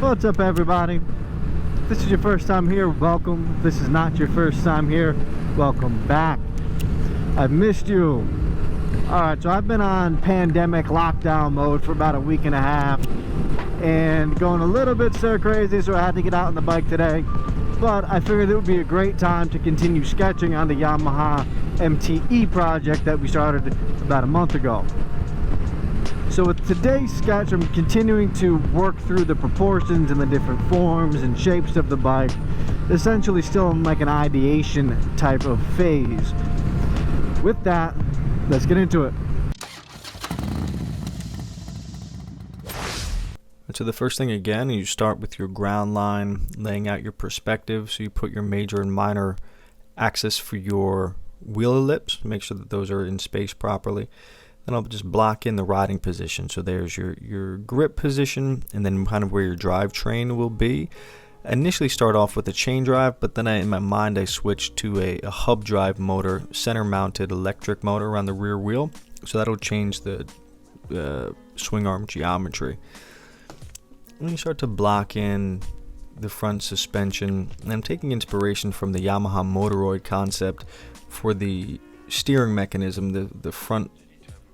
What's up, everybody? If this is your first time here, welcome. If this is not your first time here, welcome back. I've missed you. Alright, so I've been on pandemic lockdown mode for about a week and a half and going a little bit stir crazy, so I had to get out on the bike today. But I figured it would be a great time to continue sketching on the Yamaha MT-e project that we started about a month ago. So with today's sketch, I'm continuing to work through the proportions and the different forms and shapes of the bike, essentially still in like an ideation type of phase. With that, let's get into it. So the first thing, again, you start with your ground line, laying out your perspective. So you put your major and minor axis for your wheel ellipse, make sure that those are in space properly. Then I'll just block in the riding position. So there's your grip position, and then kind of where your drivetrain will be. I initially start off with a chain drive, but then in my mind I switched to a hub drive motor, center mounted electric motor around the rear wheel. So that'll change the swing arm geometry. Then you start to block in the front suspension, and I'm taking inspiration from the Yamaha MT-e Concept for the steering mechanism, the front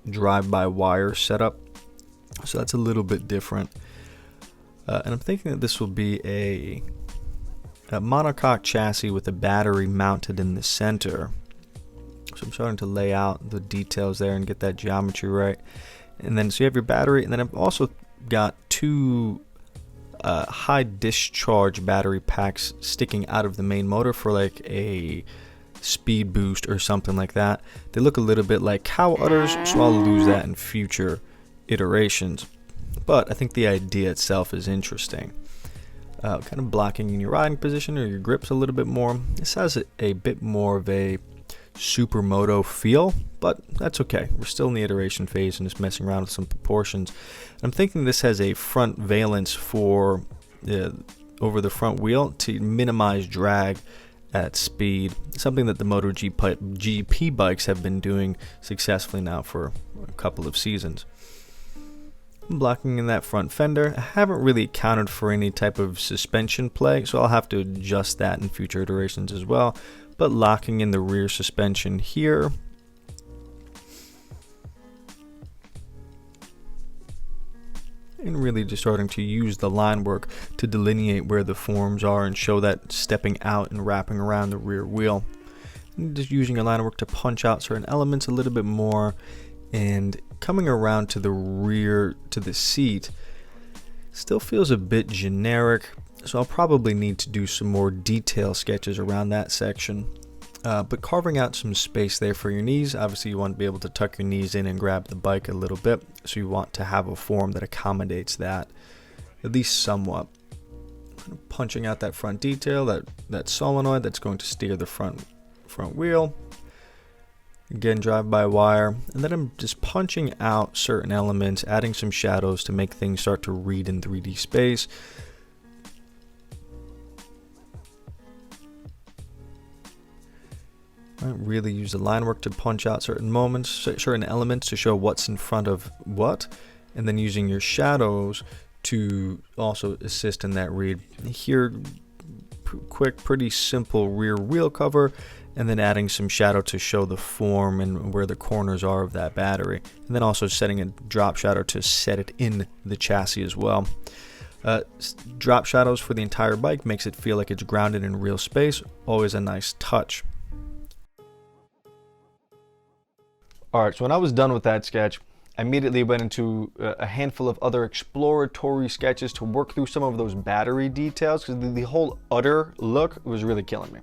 drive-by-wire setup. So that's a little bit different. And I'm thinking that this will be a monocoque chassis with a battery mounted in the center. So I'm starting to lay out the details there and get that geometry right. And then so you have your battery, and then I've also got two high discharge battery packs sticking out of the main motor for like a speed boost or something like that. They look a little bit like cow udders, so I'll lose that in future iterations. But I think the idea itself is interesting. Kind of blocking in your riding position or your grips a little bit more. This has a bit more of a supermoto feel, but that's okay. We're still in the iteration phase and just messing around with some proportions. I'm thinking this has a front valence for over the front wheel to minimize drag at speed, something that the MotoGP bikes have been doing successfully now for a couple of seasons. I'm blocking in that front fender. I haven't really accounted for any type of suspension play, so I'll have to adjust that in future iterations as well. But locking in the rear suspension here. And really just starting to use the line work to delineate where the forms are and show that stepping out and wrapping around the rear wheel. And just using your line work to punch out certain elements a little bit more, and coming around to the rear, to the seat, still feels a bit generic, so I'll probably need to do some more detail sketches around that section. But carving out some space there for your knees. Obviously you want to be able to tuck your knees in and grab the bike a little bit, so you want to have a form that accommodates that, at least somewhat. Kind of punching out that front detail, that solenoid that's going to steer the front wheel. Again, drive-by-wire, and then I'm just punching out certain elements, adding some shadows to make things start to read in 3D space. I really use the line work to punch out certain moments, certain elements to show what's in front of what, and then using your shadows to also assist in that read. Here, quick, pretty simple rear wheel cover, and then adding some shadow to show the form and where the corners are of that battery. And then also setting a drop shadow to set it in the chassis as well. Drop shadows for the entire bike makes it feel like it's grounded in real space. Always a nice touch. Alright, so when I was done with that sketch, I immediately went into a handful of other exploratory sketches to work through some of those battery details, because the whole udder look was really killing me.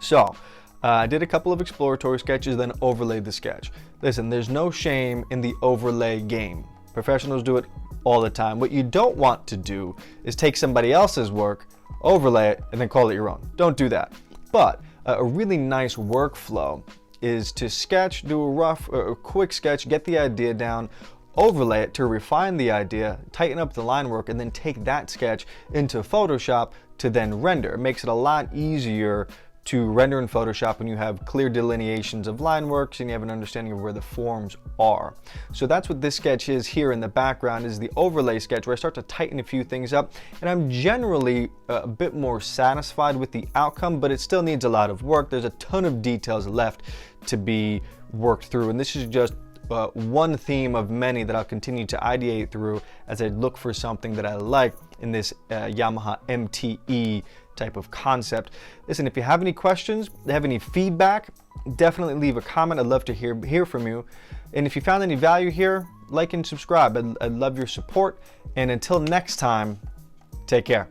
So, I did a couple of exploratory sketches, then overlaid the sketch. Listen, there's no shame in the overlay game. Professionals do it all the time. What you don't want to do is take somebody else's work, overlay it, and then call it your own. Don't do that. But a really nice workflow is to sketch, do a quick sketch, get the idea down, overlay it to refine the idea, tighten up the line work, and then take that sketch into Photoshop to then render. It makes it a lot easier to render in Photoshop when you have clear delineations of line works and you have an understanding of where the forms are. So that's what this sketch is here in the background, is the overlay sketch, where I start to tighten a few things up, and I'm generally a bit more satisfied with the outcome, but it still needs a lot of work. There's a ton of details left to be worked through, and this is just one theme of many that I'll continue to ideate through as I look for something that I like in this Yamaha MT-e type of concept. Listen, if you have any questions, have any feedback, definitely leave a comment. I'd love to hear from you. And if you found any value here, like and subscribe. I'd love your support. And until next time, take care.